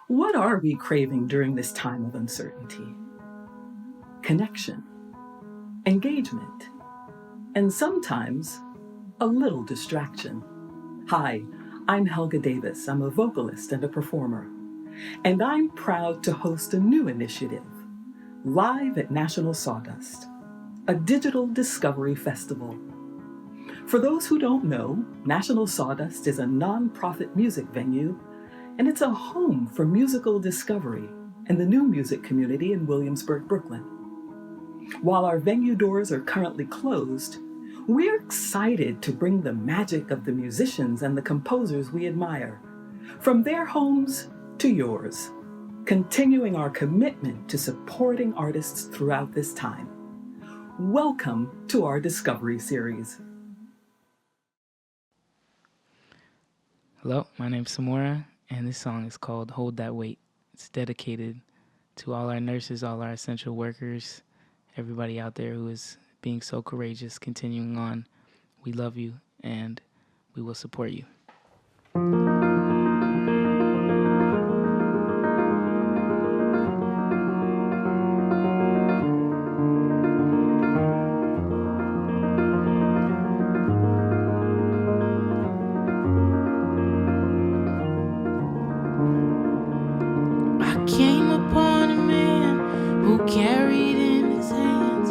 What are we craving during this time of uncertainty? Connection, engagement, and sometimes a little distraction. Hi, I'm Helga Davis. I'm a vocalist and a performer, and I'm proud to host a new initiative, live at National Sawdust, a digital discovery festival. For those who don't know, National Sawdust is a nonprofit music venue, and it's a home for musical discovery and the new music community in Williamsburg, Brooklyn. While our venue doors are currently closed, we're excited to bring the magic of the musicians and the composers we admire, from their homes to yours, continuing our commitment to supporting artists throughout this time. Welcome to our Discovery Series. Hello, my name's Samora, and this song is called Hold That Weight. It's dedicated to all our nurses, all our essential workers, everybody out there who is being so courageous, continuing on. We love you, and we will support you. Came upon a man who carried in his hands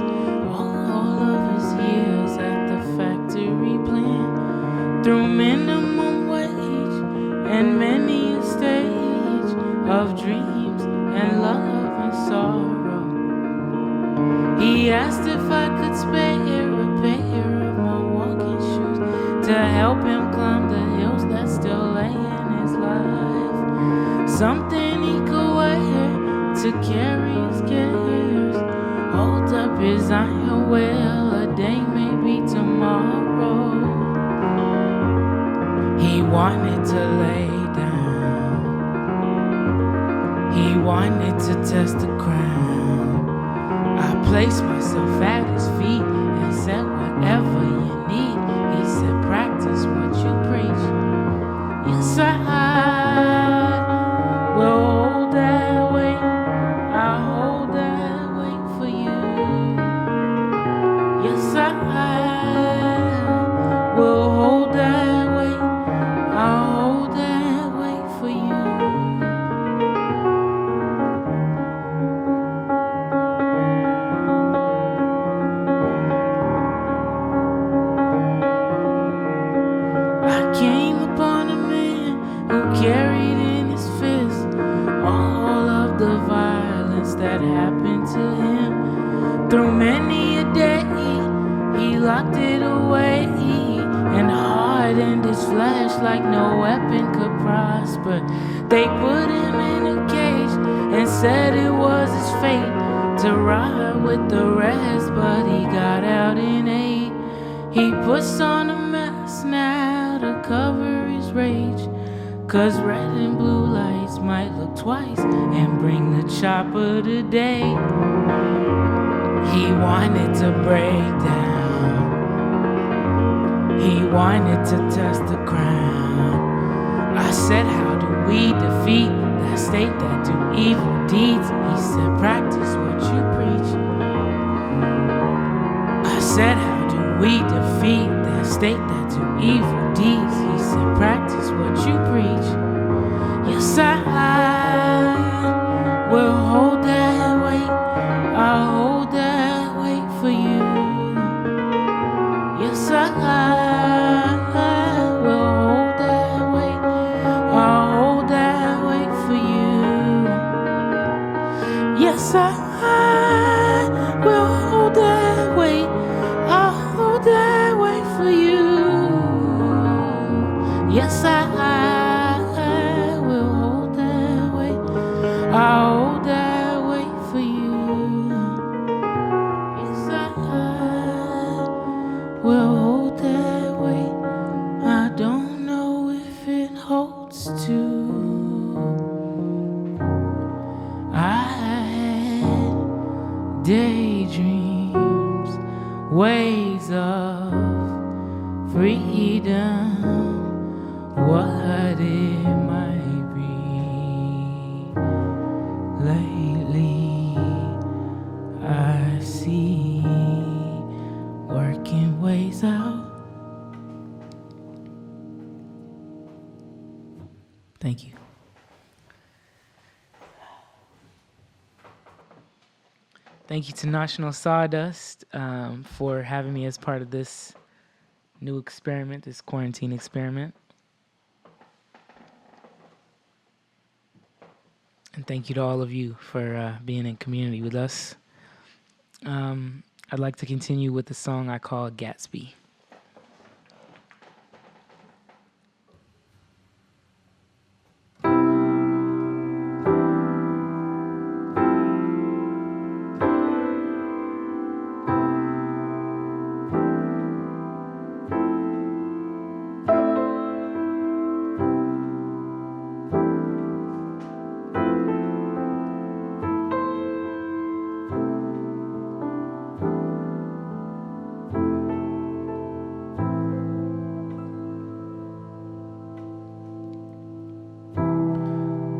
all of his years at the factory plant, through minimum wage and many a stage of dreams and love and sorrow. He asked if I could spare a pair of my walking shoes to help him climb the hills that still lay in his life. Something he could wear to carry his cares, hold up his iron will, a day maybe tomorrow. He wanted to lay down, he wanted to test the ground. I placed myself at his feet and said, whatever you need. He said, practice what you preach. Yes, I will hold that weight. I'll hold that weight for you. Yes, I will hold that weight. I'll hold that weight for you. I came upon a man who carried in his fist all of the violence that happened to him. Through many a day, he locked it away and hardened his flesh like no weapon could prosper. They put him in a cage and said it was his fate to ride with the rest, but he got out in 8. He puts on a mask now to cover his rage, 'cause red and blue lights might look twice and bring the chopper today. He wanted to break down, he wanted to test the ground. I said, how do we defeat that state that do evil deeds? He said, practice what you preach. I said, how do we defeat that state that do evil deeds? He said, practice what you preach. Yes, I will hold that weight. I'll hold that weight for you. Yes, I will hold that weight. I'll hold that weight for you. Yes, I will hold that weight. I'll hold that weight for you. Yes, I will hold that weight. I'll hold that weight for you. Yes, I will hold that weight. I don't know if it holds two. I had daydreams, ways of freedom, what it might be. lately I see working ways out. Thank you. Thank you to National Sawdust for having me as part of this new experiment, this quarantine experiment. And thank you to all of you for being in community with us. I'd like to continue with the song I call Gatsby.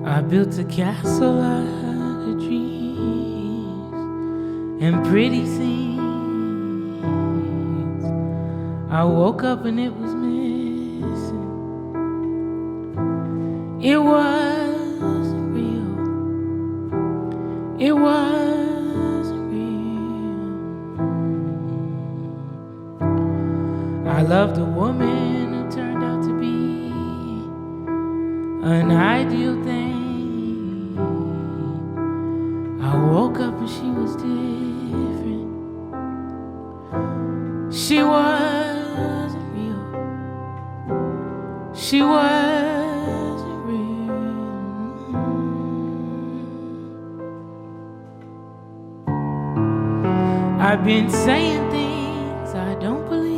I built a castle out of dreams and pretty things. I woke up and it was missing. It wasn't real. It wasn't real. I loved a woman who turned out to be an ideal thing. I woke up and she was different. She wasn't real. She wasn't real. I've been saying things I don't believe.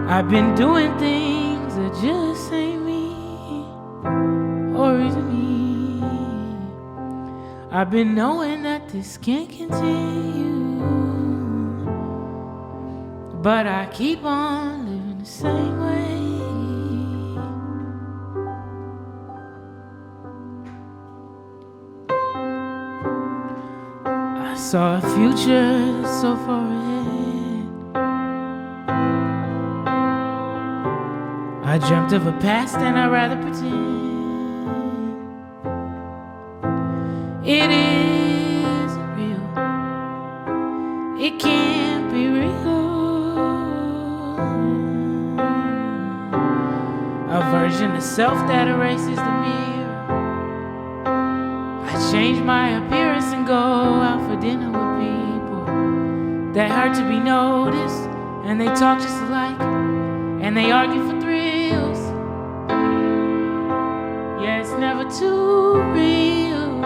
I've been doing things that just ain't me, or is it me? I've been knowing that this can't continue, but I keep on living the same way. I saw a future so far ahead. I dreamt of a past and I'd rather pretend. It isn't real. It can't be real. A version of self that erases the mirror. I change my appearance and go out for dinner with people that hurt to be noticed, and they talk just alike, and they argue for thrills. Yeah, it's never too real.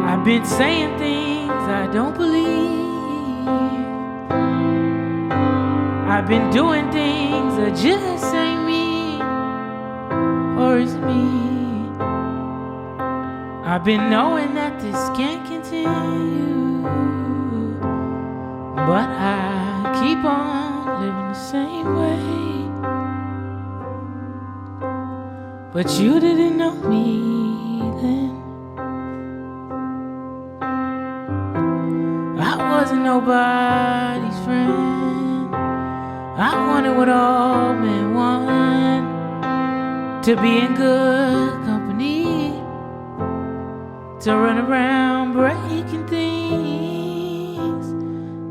I've been saying things I don't believe. I've been doing things that just ain't me, or is it me? I've been knowing that this can't continue, but I keep on living the same way. But you didn't know me then. I wasn't nobody's friend. I wanted what all men want, to be in good company, to run around breaking things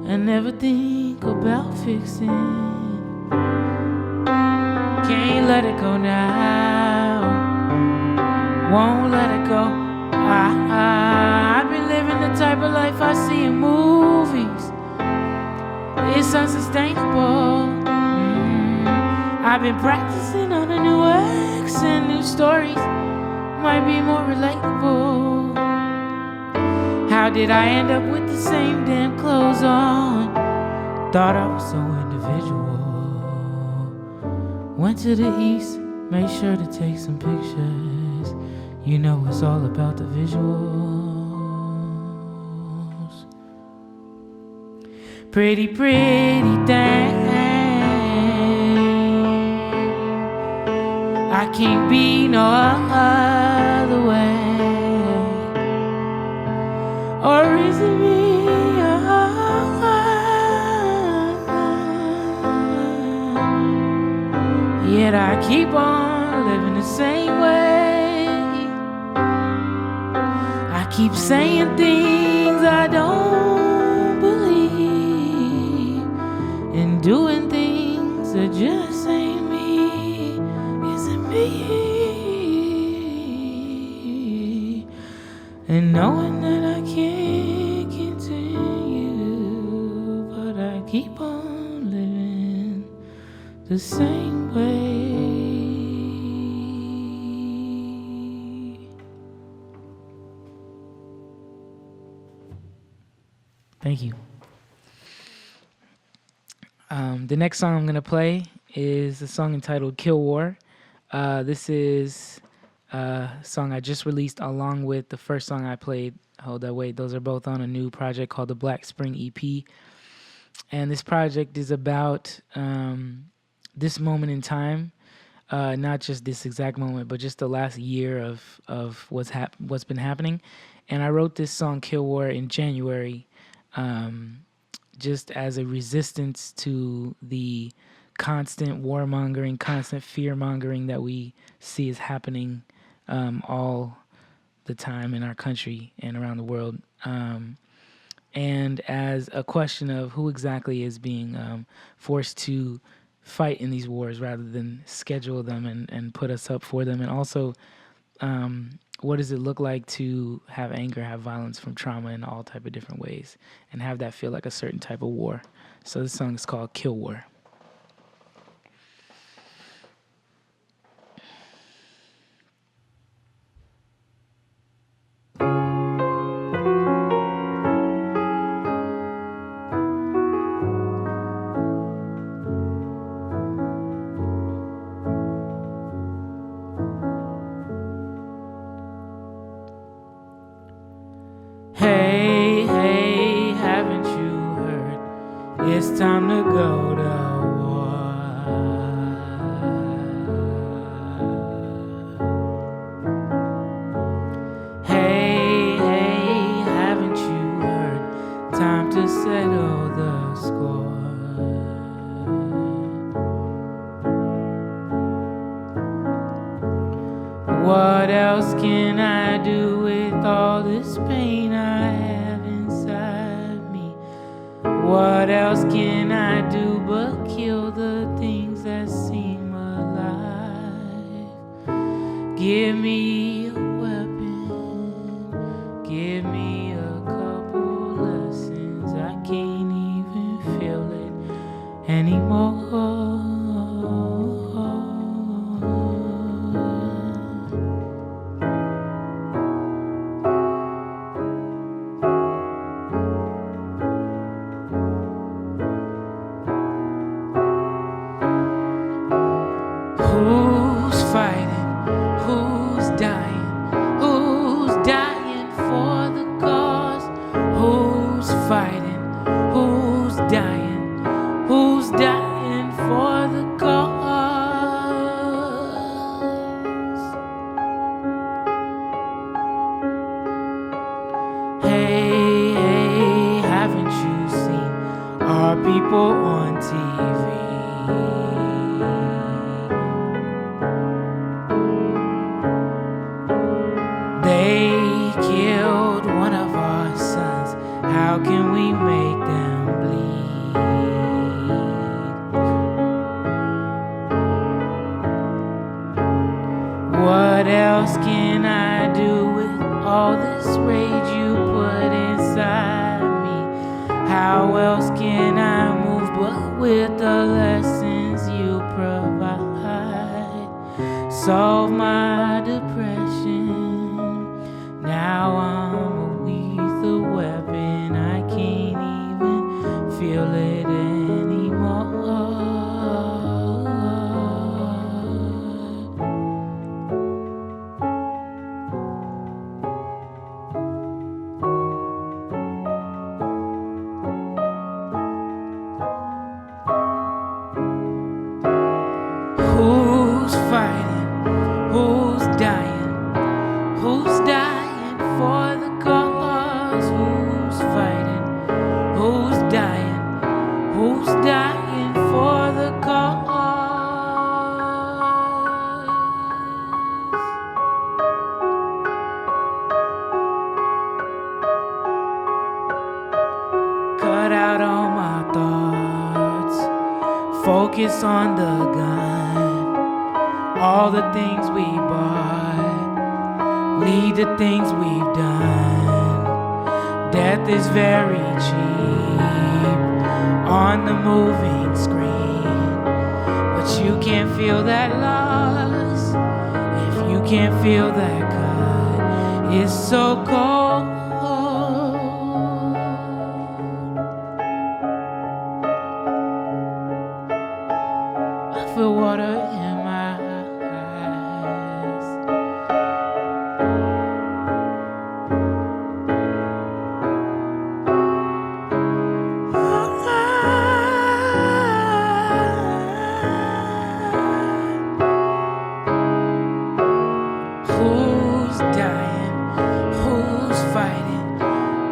and never think about fixing. Can't let it go now, won't let it go. I've been living the type of life I see in movies. It's unsustainable. I've been practicing on a new accent. New stories might be more relatable. How did I end up with the same damn clothes on? Thought I was so individual. Went to the east, made sure to take some pictures. You know it's all about the visuals. Pretty, pretty thing. I can't be no other way. Or is it me? Yet I keep on living the same way. I keep saying things I don't believe, and doing things that just ain't me, isn't me. And knowing that I can't continue, but I keep on living the same way. Thank you. The next song I'm going to play is a song entitled Kill War. This is a song I just released along with the first song I played, Hold That Wait. Those are both on a new project called the Black Spring EP. And this project is about this moment in time, not just this exact moment, but just the last year of what's been happening. And I wrote this song Kill War in January, just as a resistance to the constant warmongering, constant fear-mongering that we see is happening all the time in our country and around the world. And as a question of who exactly is being forced to fight in these wars rather than schedule them and put us up for them. And also, what does it look like to have anger, have violence from trauma in all type of different ways, and have that feel like a certain type of war. So this song is called Kill War. Hey, hey, haven't you heard? It's time to go to war. Hey, hey, haven't you heard? Time to settle the score. What else can I do with all this pain I have inside me? What else can I do but kill the things that seem alive? Give me a weapon, give me a couple lessons. I can't even feel it anymore. Who's fighting? Who's dying? Who's dying for the cause? Who's fighting? Who's dying? Who's dying for the cause? Hey, hey, haven't you seen our people on TV? They killed one of our sons. How can we make them bleed? What else can I do with all this rage you put inside me? How else can I move but with the lessons you provide? Solve my depression. Now I'm a lethal weapon. I can't even feel it anymore. Who's fighting? price on the gun. All the things we bought lead to things we've done. Death is very cheap on the moving screen, but you can't feel that loss if you can't feel that cut. It's so cold. I feel water in my eyes. Who's dying? Who's fighting?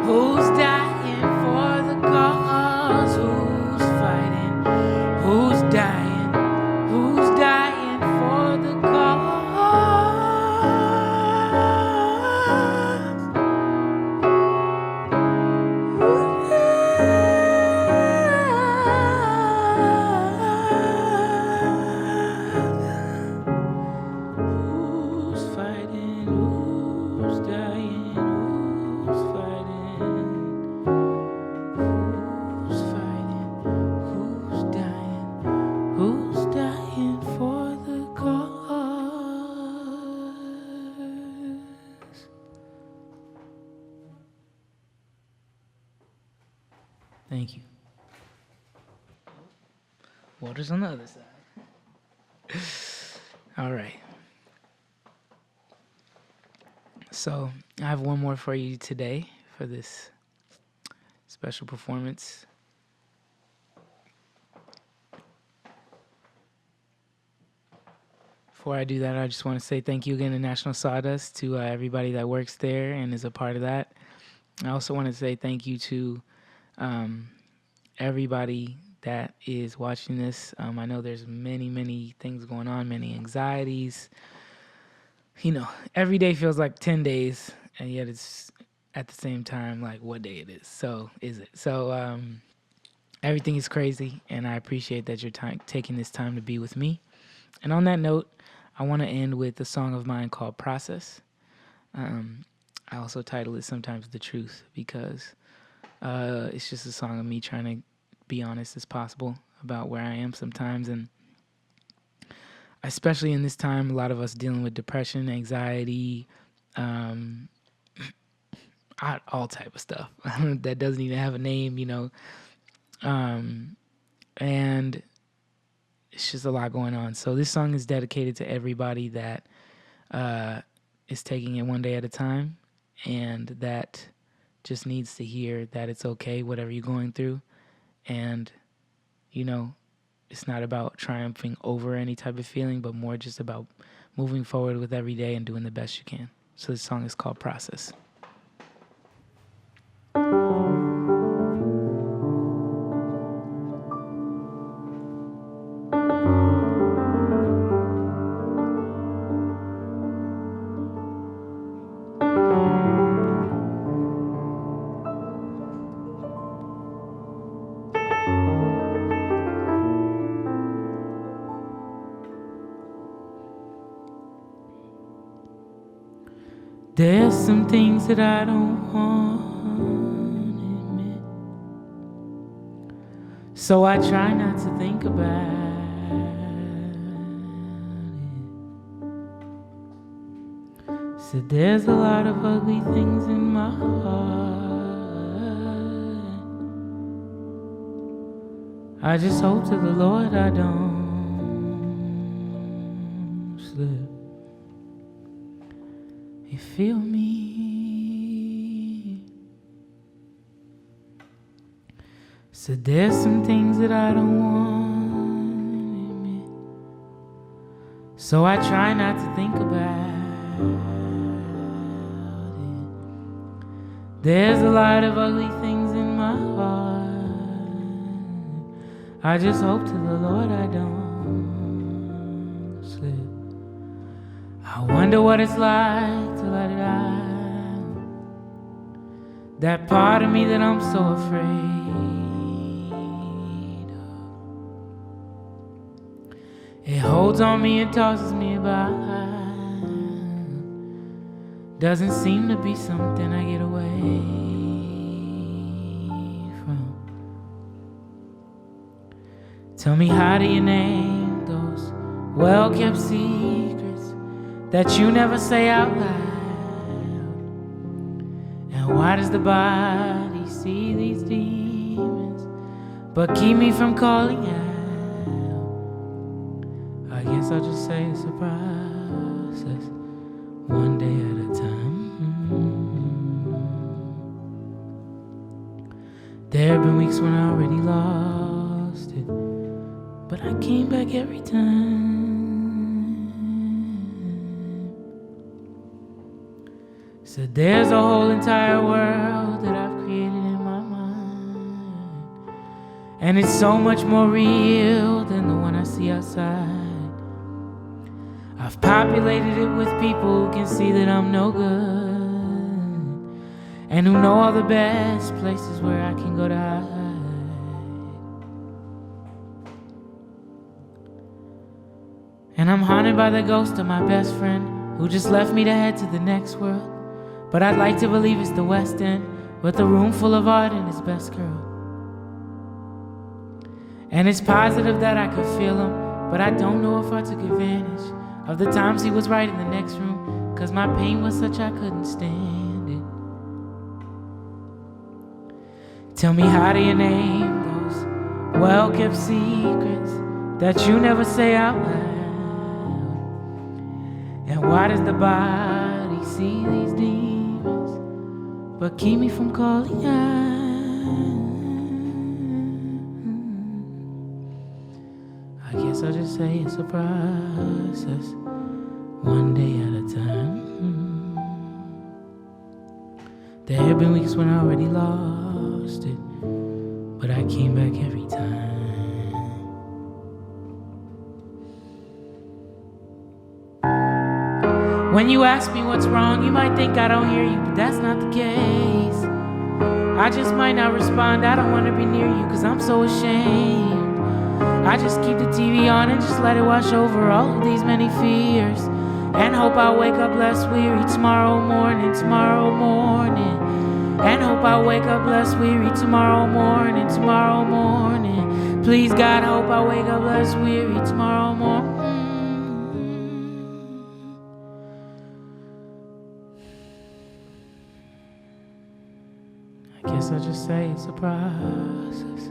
Who's dying for the cause? Who's fighting? Who's dying? Who's dying for the cause? Who's fighting? Who's dying? Who's fighting? Who's fighting? Who's dying? Who's dying for the cause? Thank you. Water's on the other side. All right. So I have one more for you today for this special performance. Before I do that, I just want to say thank you again to National Sawdust, to everybody that works there and is a part of that. I also want to say thank you to everybody that is watching this. I know there's many things going on, many anxieties. You know, every day feels like 10 days, and yet it's at the same time like what day it is. So is it? So everything is crazy, and I appreciate that you're taking this time to be with me. And on that note, I want to end with a song of mine called Process. I also title it Sometimes the Truth, because it's just a song of me trying to be honest as possible about where I am sometimes. And especially in this time, a lot of us dealing with depression, anxiety, all type of stuff that doesn't even have a name, you know. And it's just a lot going on. So this song is dedicated to everybody that is taking it one day at a time, and that just needs to hear that it's okay, whatever you're going through. And, you know, it's not about triumphing over any type of feeling, but more just about moving forward with every day and doing the best you can. So this song is called Process. There's some things that I don't want to admit, so I try not to think about it. Said there's a lot of ugly things in my heart. I just hope to the Lord I don't slip. You feel me? So there's some things that I don't want to admit, so I try not to think about it. There's a lot of ugly things in my heart. I just hope to the Lord I don't slip. I wonder what it's like to let it out, that part of me that I'm so afraid of. It holds on me and tosses me about. Doesn't seem to be something I get away from. Tell me, how do you name those well-kept secrets that you never say out loud? And why does the body see these demons but keep me from calling out? I guess I'll just say it's a process, one day at a time. There have been weeks when I already lost it, but I came back every time. So there's a whole entire world that I've created in my mind, and it's so much more real than the one I see outside. I've populated it with people who can see that I'm no good, and who know all the best places where I can go to hide. And I'm haunted by the ghost of my best friend who just left me to head to the next world. But I'd like to believe it's the West End with a room full of art and his best girl. And it's positive that I could feel him, but I don't know if I took advantage of the times he was right in the next room, 'cause my pain was such I couldn't stand it. Tell me, how do you name those well-kept secrets that you never say out loud? And why does the body see these demons but keep me from calling out? I guess I'll just say it's a process, one day at a time. There have been weeks when I already lost it, but I came back every time. When you ask me what's wrong, you might think I don't hear you, but that's not the case. I just might not respond, I don't want to be near you, 'cause I'm so ashamed. I just keep the TV on and just let it wash over all of these many fears, and hope I'll wake up less weary tomorrow morning, and hope I'll wake up less weary tomorrow morning. Please God, hope I wake up less weary tomorrow morning. I guess I'll just say it's a process.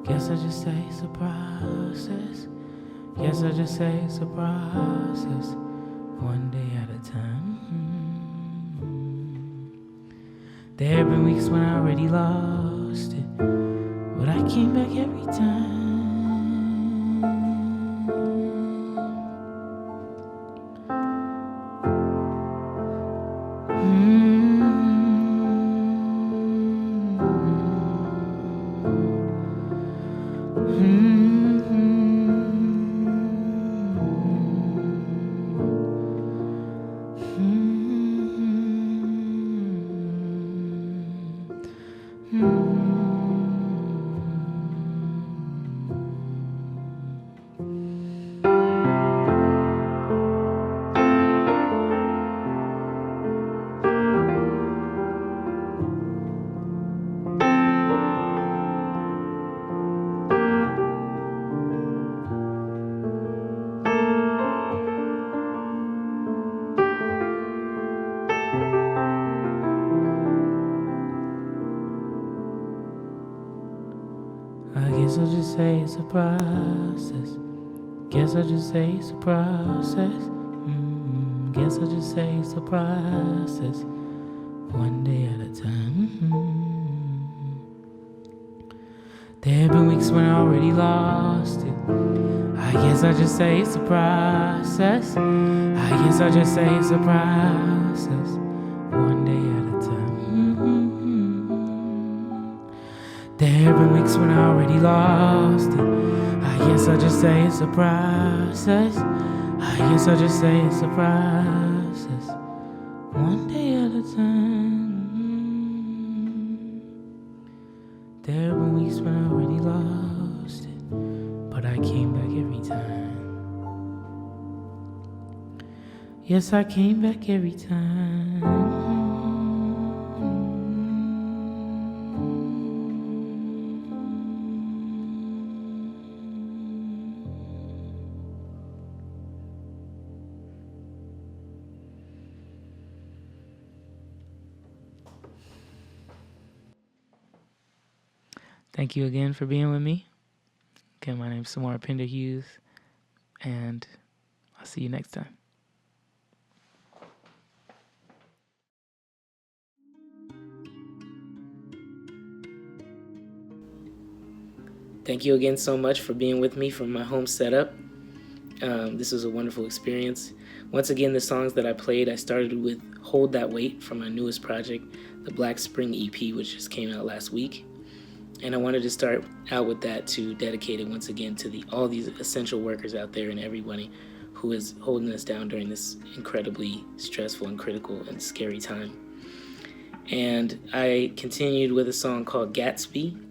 Guess I'll just say it's a process. Guess I'll just say it's a process, one day at a time. There have been weeks when I already lost it, but I came back every time. Guess I'll just say it's a process. Guess I'll just say it's a process. Guess I'll just say it's a process, one day at a time. There have been weeks when I already lost it. I guess I'll just say it's a process. I guess I'll just say it's a process, one day at a time. There have been weeks when I already lost it. I guess I'll just say it's a process. I guess I'll just say it's a process, one day at a time. There have been weeks when I already lost it, but I came back every time. Yes, I came back every time. Thank you again for being with me. Again, my name is Samora Pinderhughes, and I'll see you next time. Thank you again so much for being with me from my home setup. This was a wonderful experience. Once again, the songs that I played, I started with Hold That Weight from my newest project, the Black Spring EP, which just came out last week. And I wanted to start out with that to dedicate it once again to all these essential workers out there and everybody who is holding us down during this incredibly stressful and critical and scary time. And I continued with a song called Gatsby.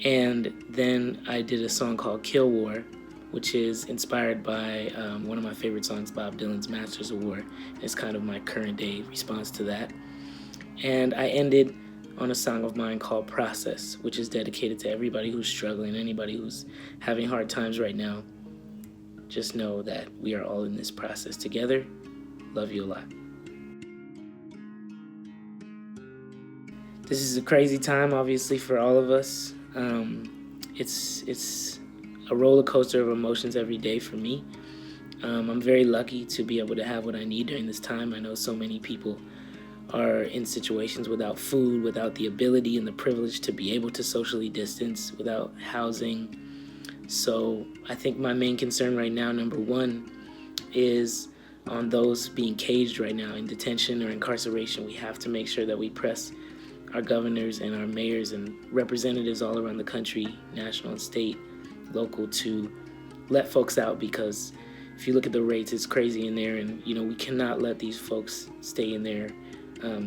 And then I did a song called Kill War, which is inspired by one of my favorite songs, Bob Dylan's Masters of War. It's kind of my current day response to that. And I ended on a song of mine called Process, which is dedicated to everybody who's struggling, anybody who's having hard times right now. Just know that we are all in this process together. Love you a lot. This is a crazy time, obviously, for all of us. It's a roller coaster of emotions every day for me. I'm very lucky to be able to have what I need during this time. I know so many people are in situations without food, without the ability and the privilege to be able to socially distance, without housing. So I think my main concern right now, number one, is on those being caged right now in detention or incarceration. We have to make sure that we press our governors and our mayors and representatives all around the country, national and state, local, to let folks out, because if you look at the rates, it's crazy in there, and we cannot let these folks stay in there.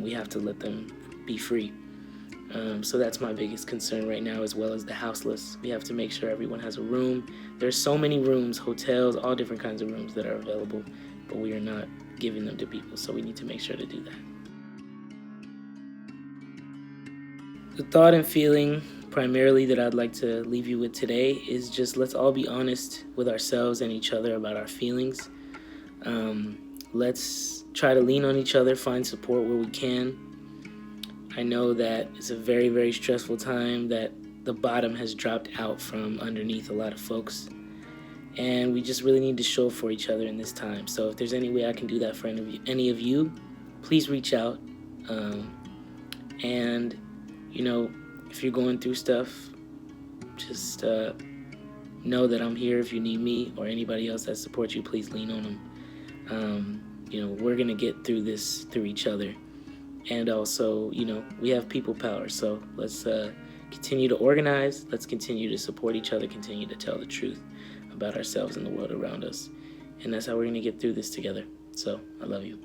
We have to let them be free. So that's my biggest concern right now, as well as the houseless. We have to make sure everyone has a room. There's so many rooms, hotels, all different kinds of rooms that are available, but we are not giving them to people, so we need to make sure to do that. The thought and feeling primarily that I'd like to leave you with today is just, let's all be honest with ourselves and each other about our feelings. Let's try to lean on each other, find support where we can. I know that it's a very, very stressful time, that the bottom has dropped out from underneath a lot of folks, and we just really need to show up for each other in this time. So if there's any way I can do that for any of you, please reach out. And if you're going through stuff, just know that I'm here. If you need me or anybody else that supports you, please lean on them. We're going to get through this through each other. And also, we have people power. So let's continue to organize. Let's continue to support each other, continue to tell the truth about ourselves and the world around us. And that's how we're going to get through this together. So I love you.